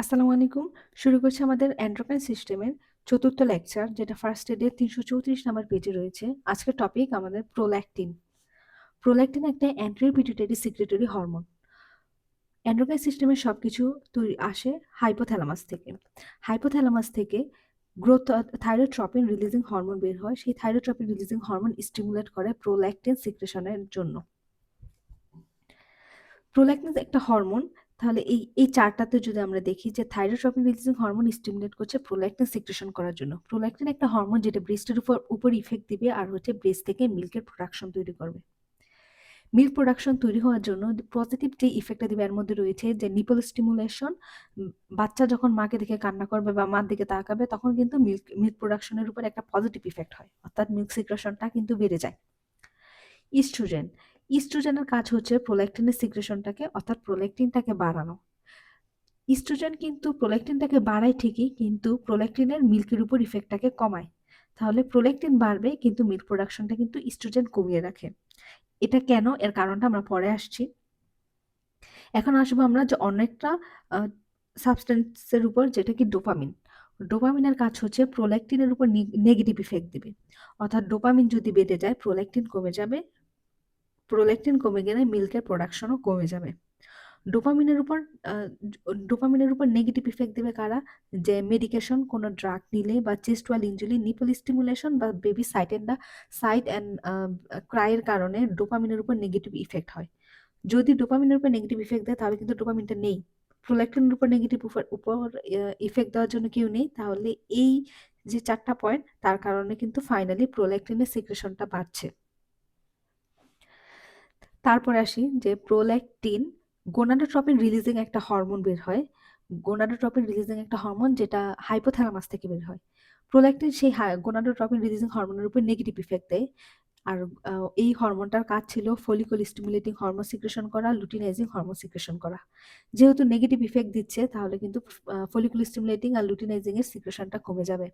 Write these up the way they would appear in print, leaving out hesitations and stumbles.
আসসালামু আলাইকুম। শুরু করছি আমাদের এন্ডোক্রাইন সিস্টেমের চতুর্থ লেকচার, যেটা ফার্স্ট এডের ৩৩৪ নাম্বার পেজে রয়েছে। আজকের টপিক আমাদের প্রোল্যাক্টিন। প্রোল্যাক্টিন একটা anti pituitary secretory hormone. Endocrine সিস্টেমের সবকিছু তৈরি আসে হাইপোথ্যালামাস থেকে। হাইপোথ্যালামাস থেকে গ্রোথ থাইরোট্রপিন রিলিজিং হরমোন বের হয়। সেই থাইরোট্রপিন রিলিজিং হরমোন স্টিমুলেট করে প্রোল্যাক্টিন সিক্রেশনের জন্য। প্রোল্যাক্টিন একটা হরমোন। তাহলে এই চারটাতে যদি আমরা দেখি যে থাইরোট্রপিন রিলিজিং হরমোন স্টিমুলেট করছে প্রোল্যাক্টিন সিক্রেশন করার জন্য। প্রোল্যাক্টিন একটা হরমোন যেটা ব্রেস্টের উপর ইফেক্ট দিবে আর হচ্ছে ব্রেস্ট থেকে মিল্কের প্রোডাকশন তৈরি করবে। মিল্ক প্রোডাকশন তৈরি হওয়ার জন্য পজিটিভ যে ইফেক্টটা দিবে এর মধ্যে রয়েছে যে নিপল স্টিমুলেশন। বাচ্চা যখন মাকে দেখে কান্না করবে বা মার দিকে তাকাবে তখন কিন্তু মিল্ক প্রোডাকশনের উপর একটা পজিটিভ ইফেক্ট হয়, অর্থাৎ মিল্ক সিক্রেশনটা কিন্তু বেড়ে যায়। ইস্ট্রোজেন। ইস্ট্রোজেনের কাজ হচ্ছে প্রোল্যাক্টিনের সিক্রেশনটাকে অর্থাৎ প্রোল্যাক্টিনটাকে বাড়ানো। ইস্ট্রোজেন কিন্তু প্রোল্যাক্টিনটাকে বাড়ায় ঠিকই, কিন্তু প্রোল্যাক্টিনের মিল্কের উপর ইফেক্টটাকে কমায়। তাহলে প্রোল্যাক্টিন বাড়বে কিন্তু মিল্ক প্রোডাকশনটা কিন্তু ইস্ট্রোজেন কমিয়ে রাখে। এটা কেন, এর কারণটা আমরা পরে আসছি। এখন আসবো আমরা যে অনেকটা সাবস্টেন্সের উপর, যেটা কি ডোপামিন। ডোপামিনের কাজ হচ্ছে প্রোল্যাক্টিনের উপর নেগেটিভ ইফেক্ট দিবে, অর্থাৎ ডোপামিন যদি বেড়ে যায় প্রোল্যাক্টিন কমে যাবে। প্রোল্যাক্টিন কমে গেলে মিল্কের প্রোডাকশনও কমে যাবে। ডোপামিনের উপর ডোপামিনের উপর নেগেটিভ ইফেক্ট দেবে কারা? যে মেডিকেশন, কোনো ড্রাগ নিলে বা চেস্ট ওয়াল ইনজুরি, নিপল স্টিমুলেশন বা বেবি সাইট অ্যান্ড ক্রাইয়ের কারণে ডোপামিনের উপর নেগেটিভ ইফেক্ট হয়। যদি ডোপামিনের উপর নেগেটিভ ইফেক্ট দেয় তাহলে কিন্তু ডোপামিনটা নেই। প্রোল্যাক্টিনের উপর নেগেটিভ উপর ইফেক্ট দেওয়ার জন্য কেউ নেই, তাহলে এই যে চারটা পয়েন্ট তার কারণে কিন্তু ফাইনালি প্রোল্যাক্টিনের সিক্রেশনটা বাড়ছে। তারপরে আসি যে প্রোল্যাক্টিন গোনাডোট্রপিন রিলিজিং একটা হরমোন বের হয়। গোনাডোট্রপিন রিলিজিং একটা হরমোন যেটা হাইপোথ্যালামাস থেকে বের হয়। প্রোল্যাক্টিন সেই গোনাডোট্রপিন রিলিজিং হরমোনের উপর নেগেটিভ ইফেক্ট দেয়। আর এই হরমোনটার কাজ ছিল ফলিকল স্টিমুলেটিং হরমোন সিক্রেশন করা, লুটিনাইজিং হরমোন সিক্রেশন করা। যেহেতু নেগেটিভ ইফেক্ট দিচ্ছে তাহলে কিন্তু ফলিকল স্টিমুলেটিং আর লুটিনাইজিং এর সিক্রেশনটা কমে যাবে।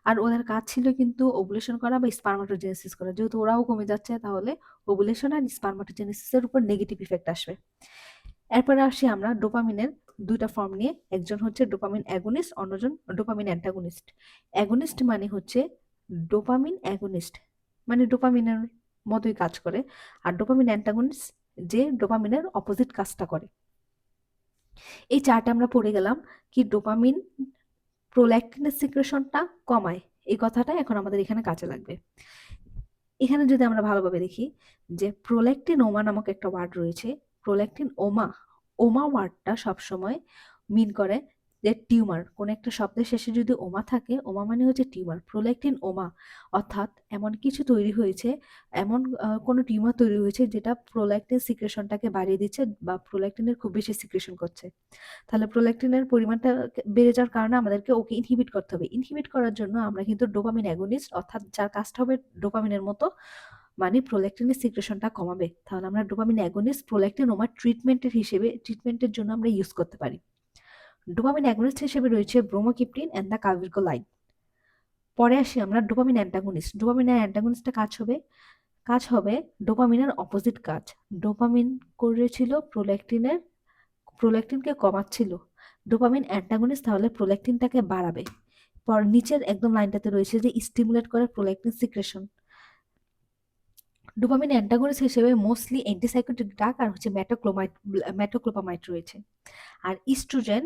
আর ওদের কাজ ছিল কিন্তু ওভুলেশন করা বা স্পার্মাটোজেনেসিস করা। যেহেতু ওরাও কমে যাচ্ছে তাহলে ওভুলেশন আর স্পার্মাটোজেনেসিসের উপর নেগেটিভ ইফেক্ট আসবে। এরপরে আসি আমরা ডোপামিনের দুইটা ফর্ম নিয়ে। একজন হচ্ছে ডোপামিন অ্যাগোনিস্ট, অন্যজন ডোপামিন অ্যান্টাগনিস্ট। অ্যাগোনিস্ট মানে হচ্ছে ডোপামিন অ্যাগোনিস্ট, মানে ডোপামিনের মতোই কাজ করে। আর ডোপামিন অ্যান্টাগনিস্ট যে ডোপামিনের অপোজিট কাজটা করে। এই চারটা আমরা পড়ে গেলাম কি ডোপামিন প্রোল্যাক্টিনের সিক্রেশনটা কমায়, এই কথাটা এখন আমাদের এখানে কাজে লাগবে। এখানে যদি আমরা ভালোভাবে দেখি যে প্রোল্যাক্টিন ওমা নামক একটা ওয়ার্ড রয়েছে। প্রোল্যাক্টিন ওমা, ওমা ওয়ার্ডটা সবসময় মিন করে যে টিউমার। কোন একটা শব্দের শেষে যদি ওমা থাকে, ওমা মানে হচ্ছে টিউমার। প্রোল্যাক্টিন ওমা অর্থাৎ এমন কিছু তৈরি হয়েছে, এমন কোনো টিউমার তৈরি হয়েছে যেটা প্রোল্যাক্টিন সিক্রেশনটাকে বাড়িয়ে দিচ্ছে বা প্রোল্যাক্টিনের খুব বেশি সিক্রেশন করছে। তাহলে প্রোল্যাক্টিনের পরিমাণটা বেড়ে যাওয়ার কারণে আমাদেরকে ওকে ইনহিবিট করতে হবে। ইনহিবিট করার জন্য আমরা কিন্তু ডোপামিন অ্যাগনিস্ট, অর্থাৎ যার কাজটা হবে ডোপামিনের মতো, মানে প্রোল্যাক্টিনের সিক্রেশনটা কমাবে। তাহলে আমরা ডোপামিন অ্যাগনিস্ট প্রোল্যাক্টিন ওমা ট্রিটমেন্টের জন্য আমরা ইউজ করতে পারি। ডোপামিন অ্যাগনিস্ট হিসেবে রয়েছে ব্রোমোকিপটিন এন্ড দ্য কালভিরকোলাইন। পরে আসি আমরা ডোপামিন অ্যান্টাগনিস্ট। ডোপামিন অ্যান্টাগনিস্টটা কাজ হবে ডোপামিনের অপোজিট কাজ। ডোপামিন করেছিল প্রোল্যাক্টিনকে কমাচ্ছিল। ডোপামিন অ্যান্টাগনিস্ট তাহলে প্রোল্যাক্টিনটাকে বাড়াবে। পর নিচের একদম লাইনটাতে রয়েছে যে স্টিমুলেট করে প্রোল্যাক্টিন সিক্রেশন। ডোপামিন অ্যান্টাগনিস্ট হিসেবে মোস্টলি অ্যান্টিসাইকোটিক ড্রাগ আর হচ্ছে মেটোক্লোপামাইড রয়েছে। আর ইস্ট্রোজেন,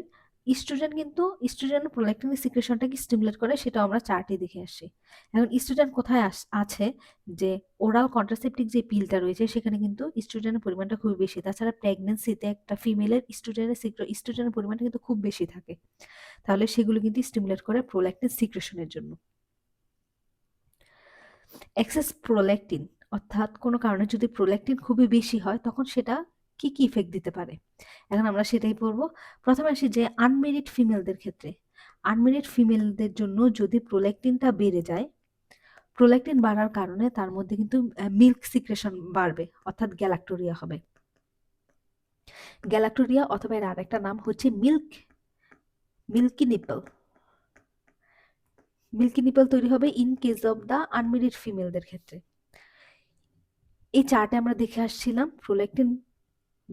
ইস্ট্রোজেন প্রোল্যাক্টিনের সিক্রেশনটাকে স্টিমুলেট করে, সেটা আমরা চার্টে দেখে আসছি। এখন ইস্ট্রোজেন কোথায় আছে, যে ওরাল কন্ট্রাসেপটিভ যে পিলটা রয়েছে সেখানে কিন্তু ইস্ট্রোজেনের পরিমাণটা খুবই বেশি। তাছাড়া প্রেগন্যান্সিতে একটা ফিমেলের ইস্ট্রোজেনের পরিমাণটা কিন্তু খুব বেশি থাকে। তাহলে সেগুলো কিন্তু স্টিমুলেট করে প্রোল্যাক্টিন সিক্রেশনের জন্য। এক্সেস প্রোল্যাক্টিন অর্থাৎ কোনো কারণে যদি প্রোল্যাক্টিন খুবই বেশি হয় তখন সেটা কি কি ইফেক্ট দিতে পারে, এখন আমরা সেটাই পড়বো। প্রথমে আসি যে আনমেরিড ফিমেলদের ক্ষেত্রে। আনমেরিড ফিমেলদের জন্য যদি প্রোল্যাক্টিনটা বেড়ে যায়, প্রোল্যাক্টিন বাড়ার কারণে তার মধ্যে কিন্তু মিল্ক সিক্রেশন বাড়বে, অর্থাৎ গ্যালাক্টোরিয়া হবে। গ্যালাক্টোরিয়া অথবা এর আরেকটা নাম হচ্ছে মিল্কি নিপল। মিল্কি নিপল তৈরি হবে in case of the unmarried ফিমেলদের ক্ষেত্রে। এই চার্টে আমরা দেখে আসছিলাম প্রোল্যাক্টিন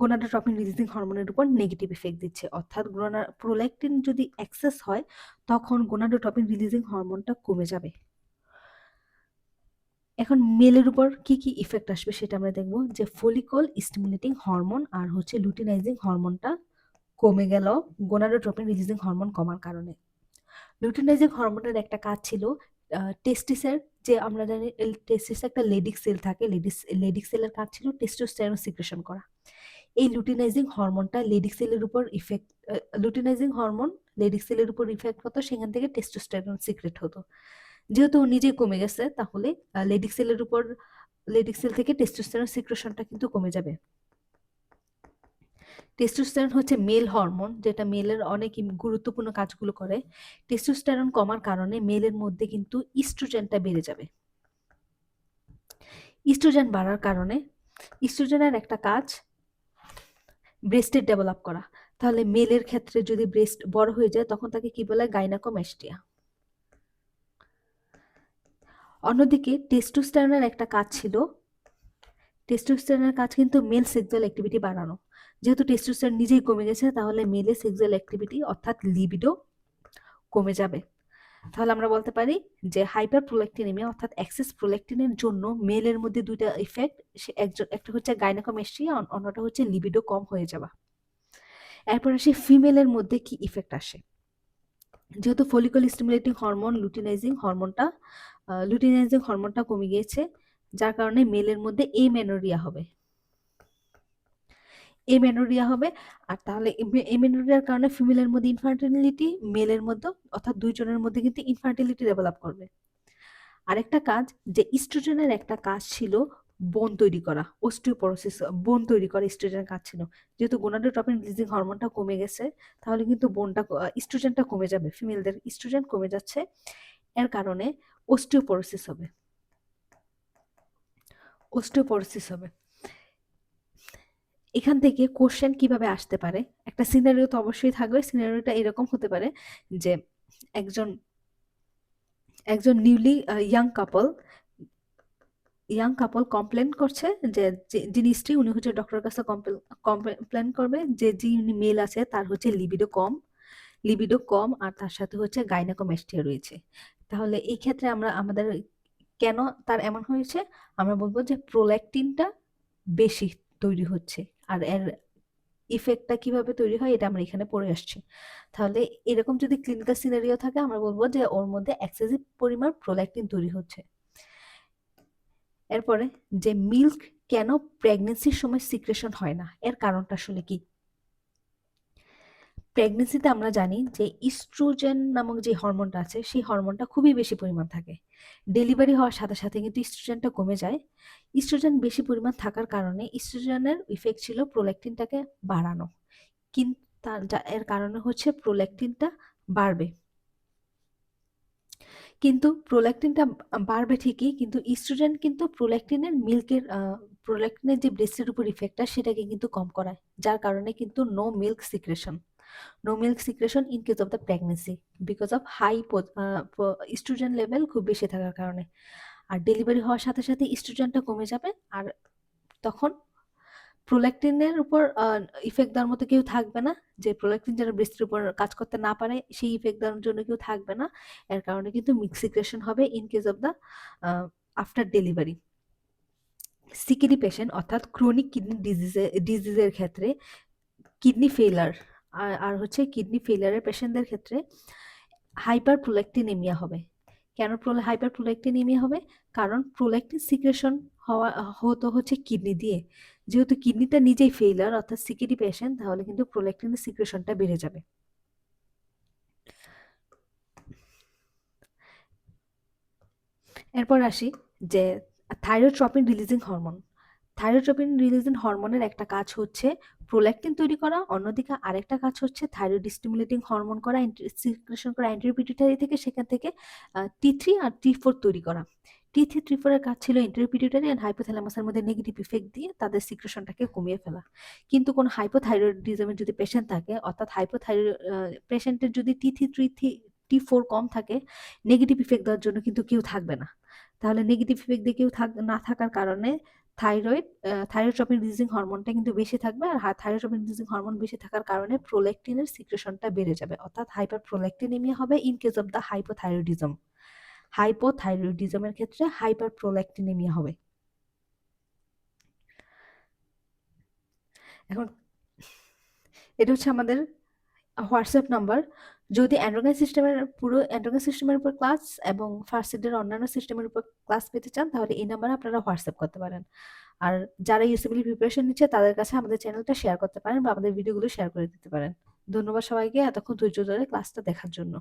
গোনাডোট্রপিন রিলিজিং হরমোনের উপর নেগেটিভ ইফেক্ট দিচ্ছে, অর্থাৎ প্রোল্যাক্টিন যদি এক্সেস হয় তখন গোনাডোট্রপিন রিলিজিং হরমোনটা কমে যাবে। এখন মেলের উপর কি কি ইফেক্ট আসবে সেটা আমরা দেখব, যে ফলিকল স্টিমুলেটিং হরমোন আর হচ্ছে লুটিনাইজিং হরমোনটা কমে গেল গোনাডোট্রপিন রিলিজিং হরমোন কমার কারণে। লুটিনাইজিং হরমোনের একটা কাজ ছিল টেস্টিসের, যে আমরা জানি টেস্টিসে একটা লেডিক সেল থাকে, লেডিক সেলের কাজ ছিল টেস্টোস্টেরন সিক্রেশন করা। এই লুটিনাইজিং হরমোনটা লেডিক সেলের উপর ইফেক্ট, লুটিনাইজিং হরমোন লেডিক সেলের উপর ইফেক্ট হতো, সেখান থেকে টেস্টোস্টেরন সিক্রেট হতো। যেহেতু ও নিজে কমে গেছে তাহলে লেডিক সেলের উপর, লেডিক সেল থেকে টেস্টোস্টেরন সিক্রেশনটা কিন্তু কমে যাবে। টেস্টোস্টেরন হচ্ছে মেল হরমোন, যেটা মেলের অনেক গুরুত্বপূর্ণ কাজগুলো করে। টেস্টোস্টেরন কমার কারণে মেলের মধ্যে কিন্তু ইস্ট্রোজেনটা বেড়ে যাবে। ইস্ট্রোজেন বাড়ার কারণে, ইস্ট্রোজেনের একটা কাজ ব্রেস্টের ডেভেলপ করা, তাহলে মেলের ক্ষেত্রে যদি ব্রেস্ট বড় হয়ে যায় তখন তাকে কি বলে, গাইনাকোমাস্টিয়া। অন্যদিকে টেস্টোস্টেরনের একটা কাজ ছিল, টেস্টোস্টেরনের কাজ কিন্তু মেল সেক্সুয়াল অ্যাক্টিভিটি বাড়ানো। যেহেতু টেস্টোস্টেরন নিজেই কমে গেছে তাহলে মেলের সেক্সুয়াল অ্যাক্টিভিটি অর্থাৎ লিবিডো কমে যাবে। তাহলে আমরা বলতে পারি যে হাইপার প্রোল্যাক্টিনেমিয়া অর্থাৎ এক্সেস প্রোল্যাক্টিনের জন্য মেলের মধ্যে দুইটা ইফেক্ট, একটা হচ্ছে গাইনাকোমাস্টিয়া, অন্যটা হচ্ছে লিবিডো কম হয়ে যাওয়া। এরপর আসি ফিমেলের মধ্যে কি ইফেক্ট আসে। যেহেতু ফলিকল স্টিমুলেটিং হরমোন লুটিনাইজিং হরমোনটা কমে গিয়েছে, যার কারণে মেলের মধ্যে এমেনোরিয়া হবে। আর তাহলে এমেনোরিয়ার কারণে ফিমেলের মধ্যে ইনফার্টিলিটি, মেলের মধ্যে অর্থাৎ দুইজনের মধ্যে কিন্তু ইনফার্টিলিটি ডেভেলপ করবে। আরেকটা কাজ, যে ইস্ট্রোজেনের একটা কাজ ছিল বোন তৈরি করা, অস্টিওপোরোসিস, বোন তৈরি করা ইস্ট্রোজেনের কাজ ছিল। যেহেতু গোনাডোট্রপিন রিলিজিং হরমোনটা কমে গেছে তাহলে কিন্তু ইস্ট্রোজেনটা কমে যাবে, ফিমেলদের ইস্ট্রোজেন কমে যাচ্ছে, এর কারণে অস্টিওপোরোসিস হবে। এখান থেকে কোশ্চেন কিভাবে আসতে পারে, একটা সিনারিও তো অবশ্যই থাকবে। সিনারিওটা এরকম হতে পারে যে একজন একজন নিউলি ইয়াং কাপল কমপ্লেন করছে যে যিনি স্ত্রী উনি হচ্ছে ডক্টরের কাছে কমপ্লেন করবে যে যিনি মেল আছে তার হচ্ছে লিবিডো কম আর তার সাথে হচ্ছে গাইনাকোমাস্টিয়া রয়েছে। তাহলে এই ক্ষেত্রে আমাদের কেন তার এমন হয়েছে, আমরা বলবো যে প্রোল্যাক্টিনটা বেশি তৈরি হচ্ছে, আর এর ইফেক্টটা কিভাবে তৈরি হয় এটা আমরা এখানে পড়ে আসছি। তাহলে এরকম যদি ক্লিনিক্যাল সিনারিও থাকে আমরা বলবো যে ওর মধ্যে এক্সেসিভ পরিমাণ প্রোল্যাক্টিন তৈরি হচ্ছে। এরপরে, যে মিল্ক কেন প্রেগনেন্সির সময় সিক্রেশন হয় না, এর কারণটা আসলে কি। প্রেগনেন্সিতে আমরা জানি যে ইস্ট্রোজেন নামক যে হরমোনটা আছে সেই হরমোনটা খুবই বেশি পরিমাণ থাকে। ডেলিভারি হওয়ার সাথে সাথে কিন্তু ইস্ট্রোজেনটা কমে যায়। ইস্ট্রোজেন বেশি পরিমাণ থাকার কারণে ইস্ট্রোজেনের ইফেক্ট ছিল প্রোল্যাক্টিনটাকে বাড়ানো, কিন্তু এর কারণে হচ্ছে প্রোল্যাক্টিনটা বাড়বে। কিন্তু প্রোল্যাক্টিনটা বাড়বে ঠিকই, কিন্তু ইস্ট্রোজেন কিন্তু প্রোল্যাক্টিনের যে ব্রেস্টের উপর ইফেক্টটা সেটাকে কিন্তু কম করায়, যার কারণে কিন্তু no milk secretion in case of the pregnancy because of high oestrogen level খুব বেশি থাকার কারণে। আর ডেলিভারি হওয়ার সাথে সাথে ইস্ট্রোজেনটা কমে যাবে, আর তখন প্রোল্যাক্টিনের উপর ইফেক্ট দেওয়ার মতো কেউ থাকবে না, যে প্রোল্যাক্টিন যেন ব্রেস্টের উপর কাজ করতে না পারে সেই ইফেক্ট দেওয়ার জন্য কেউ থাকবে না। এর কারণে কিন্তু মিল্ক সিক্রেশন হবে in case of the after delivery. CKD patient অর্থাৎ ক্রনিক কিডনি ডিজিজের ক্ষেত্রে কিডনি ফেইলার আর হচ্ছে কিডনি ফেইলারের পেশেন্টদের ক্ষেত্রে হাইপার প্রোল্যাক্টিনেমিয়া হবে। কেন হাইপার প্রোল্যাক্টিনেমিয়া হবে, কারণ প্রোল্যাক্টিন সিক্রেশন হতো হচ্ছে কিডনি দিয়ে, যেহেতু কিডনিটা নিজেই ফেইলার অর্থাৎ সিকিডি পেশেন্ট, তাহলে কিন্তু প্রোল্যাক্টিনের সিক্রেশনটা বেড়ে যাবে। এরপর আসি যে থাইরোট্রপিন রিলিজিং হরমোনের একটা কাজ হচ্ছে প্রোল্যাক্টিন তৈরি করা, অন্যদিকে আরেকটা কাজ হচ্ছে থাইরয়েড স্টিমুলেটিং হরমোন করা, সিক্রেশন করা অ্যান্টেরিয়র পিটুইটারি থেকে, সেখান থেকে T3 আর T4 তৈরি করা। T3 T4 এর কাজ ছিল অ্যান্টেরিয়র পিটুইটারি এন্ড হাইপোথ্যালামাসের মধ্যে নেগেটিভ ইফেক্ট দিয়ে তাদের সিক্রেশনটাকে কমিয়ে ফেলা। কিন্তু কোন হাইপোথাইরয়েডিজমের যদি পেশেন্ট থাকে, অর্থাৎ পেশেন্টের যদি T4 কম থাকে, নেগেটিভ ইফেক্ট দেওয়ার জন্য কিন্তু কেউ থাকবে না। তাহলে নেগেটিভ ইফেক্ট দিয়ে কেউ না থাকার কারণে থাইরয়েড থাইরোট্রপিন রিলিজিং হরমোনটা কিন্তু বেশি থাকবে, আর থাইরোট্রপিন রিলিজিং হরমোন বেশি থাকার কারণে প্রোল্যাক্টিনের সিক্রেশনটা বেড়ে যাবে, অর্থাৎ হাইপার প্রোল্যাক্টিনেমিয়া হবে in case of the hypothyroidism. হাইপোথাইরয়েডিজমের ক্ষেত্রে হাইপার প্রোল্যাক্টিনেমিয়া হবে। এখন এটা হচ্ছে আমাদের হোয়াটসঅ্যাপ নাম্বার। যদি অ্যান্ড্রয়েড সিস্টেমের উপর ক্লাস এবং ফার্স্ট এডের অন্যান্য সিস্টেমের উপর ক্লাস পেতে চান, তাহলে এই নাম্বারে আপনারা হোয়াটসঅ্যাপ করতে পারেন। আর যারা ইউসিবিলি প্রিপারেশন নিচ্ছে তাদের কাছে আমাদের চ্যানেলটা শেয়ার করতে পারেন বা আমাদের ভিডিওগুলো শেয়ার করে দিতে পারেন। ধন্যবাদ সবাইকে এতক্ষণ ধৈর্য ধরে ক্লাসটা দেখার জন্য।